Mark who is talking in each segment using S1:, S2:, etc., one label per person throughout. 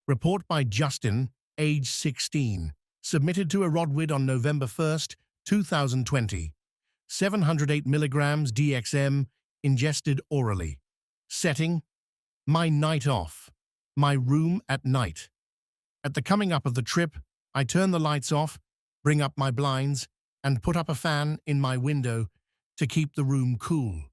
S1: Report by Justin, age 16. Submitted to Rodwid on November 1st, 2020. 708 milligrams DXM ingested orally. Setting: my night off. My room at night. At the coming up of the trip, I turn the lights off, bring up my blinds, and put up a fan in my window to keep the room cool.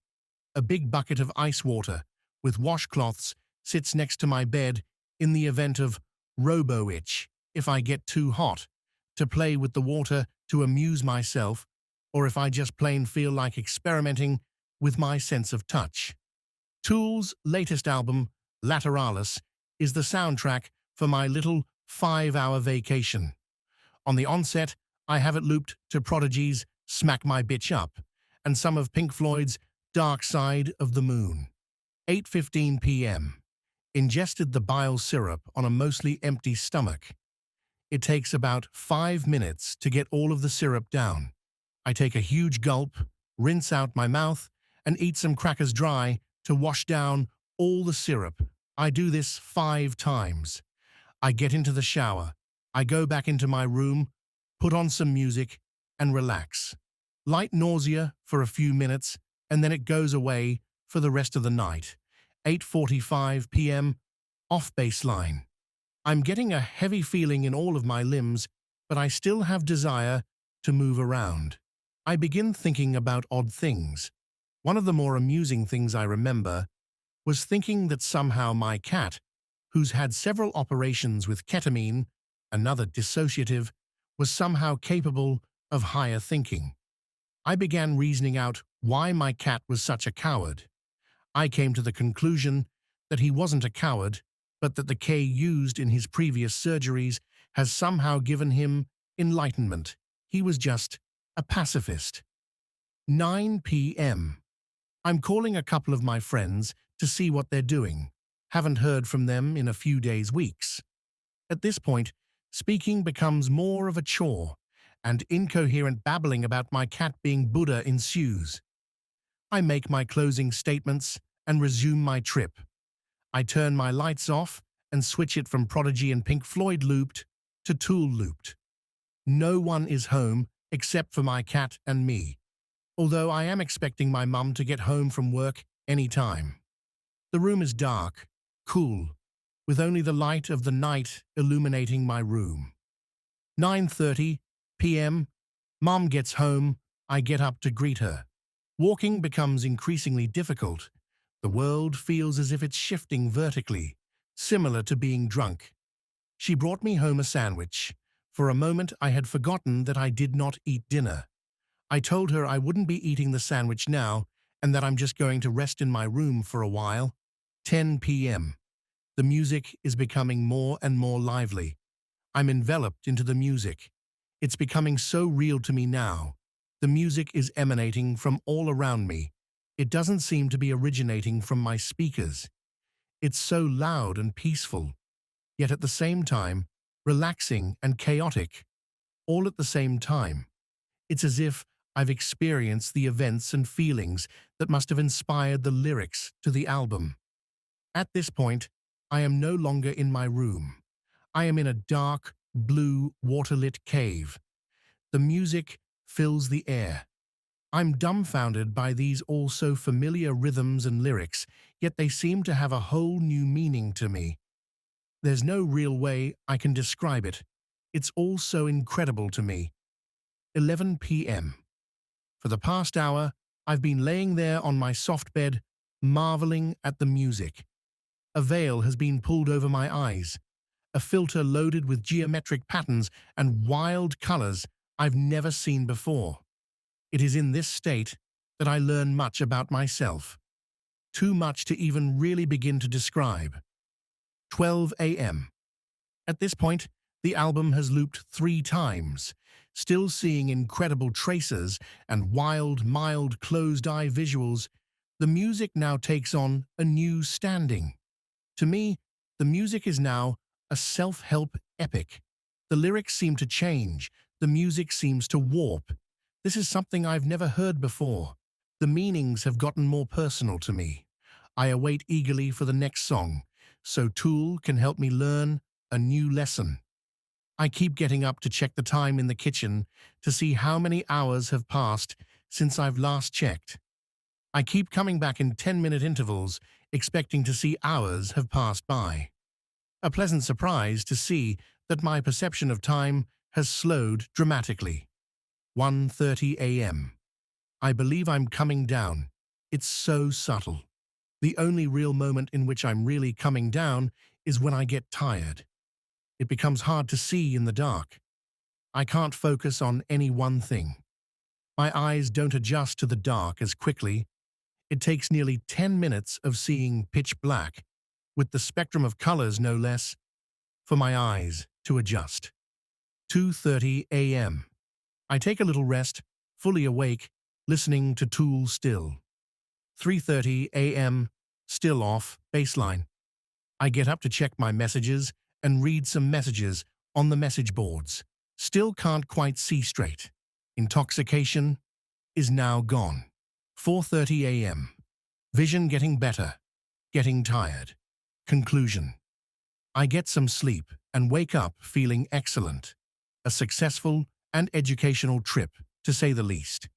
S1: A big bucket of ice water with washcloths sits next to my bed in the event of robo-itch if I get too hot, to play with the water to amuse myself, or if I just plain feel like experimenting with my sense of touch. Tool's latest album, Lateralis, is the soundtrack for my little 5-hour vacation. On the onset, I have it looped to Prodigy's Smack My Bitch Up and some of Pink Floyd's Dark Side of the Moon. 8:15 p.m. Ingested the bile syrup on a mostly empty stomach. It takes about 5 minutes to get all of the syrup down. I take a huge gulp, rinse out my mouth, and eat some crackers dry to wash down all the syrup. I do this 5 times. I get into the shower. I go back into my room, put on some music, and relax. Light nausea for a few minutes, and then it goes away for the rest of the night. 8:45 p.m. Off baseline. I'm getting a heavy feeling in all of my limbs, but I still have desire to move around. I begin thinking about odd things. One of the more amusing things I remember was thinking that somehow my cat, who's had several operations with ketamine, another dissociative, was somehow capable of higher thinking. I began reasoning out why my cat was such a coward. I came to the conclusion that he wasn't a coward, but that the K used in his previous surgeries has somehow given him enlightenment. He was just a pacifist. 9 p.m. I'm calling a couple of my friends to see what they're doing. Haven't heard from them in a few days, weeks. At this point, speaking becomes more of a chore, and incoherent babbling about my cat being Buddha ensues. I make my closing statements and resume my trip. I turn my lights off and switch it from Prodigy and Pink Floyd looped to Tool looped. No one is home except for my cat and me, although I am expecting my mum to get home from work any time. The room is dark, cool, with only the light of the night illuminating my room. 9:30 p.m. Mom gets home. I get up to greet her. Walking becomes increasingly difficult. The world feels as if it's shifting vertically, similar to being drunk. She brought me home a sandwich. For a moment, I had forgotten that I did not eat dinner. I told her I wouldn't be eating the sandwich now and that I'm just going to rest in my room for a while. 10 p.m. The music is becoming more and more lively. I'm enveloped into the music. It's becoming so real to me now. The music is emanating from all around me. It doesn't seem to be originating from my speakers. It's so loud and peaceful, yet at the same time, relaxing and chaotic, all at the same time. It's as if I've experienced the events and feelings that must have inspired the lyrics to the album. At this point, I am no longer in my room. I am in a dark, blue, water-lit cave. The music fills the air. I'm dumbfounded by these all so familiar rhythms and lyrics, yet they seem to have a whole new meaning to me. There's no real way I can describe it. It's all so incredible to me. 11 p.m. For the past hour, I've been laying there on my soft bed, marveling at the music. A veil has been pulled over my eyes, a filter loaded with geometric patterns and wild colors I've never seen before. It is in this state that I learn much about myself. Too much to even really begin to describe. 12 a.m. At this point, the album has looped 3 times, still seeing incredible traces and wild, mild, closed-eye visuals. The music now takes on a new standing. To me, the music is now a self-help epic. The lyrics seem to change. The music seems to warp. This is something I've never heard before. The meanings have gotten more personal to me. I await eagerly for the next song, so Tool can help me learn a new lesson. I keep getting up to check the time in the kitchen to see how many hours have passed since I've last checked. I keep coming back in 10-minute intervals, expecting to see hours have passed by. A pleasant surprise to see that my perception of time has slowed dramatically. 1:30 a.m. I believe I'm coming down. It's so subtle. The only real moment in which I'm really coming down is when I get tired. It becomes hard to see in the dark. I can't focus on any one thing. My eyes don't adjust to the dark as quickly. It takes nearly 10 minutes of seeing pitch black, with the spectrum of colors no less, for my eyes to adjust. 2:30 a.m. I take a little rest, fully awake, listening to Tool still. 3:30 a.m. Still off, baseline. I get up to check my messages and read some messages on the message boards. Still can't quite see straight. Intoxication is now gone. 4:30 a.m. Vision getting better. Getting tired. Conclusion. I get some sleep and wake up feeling excellent. A successful and educational trip, to say the least.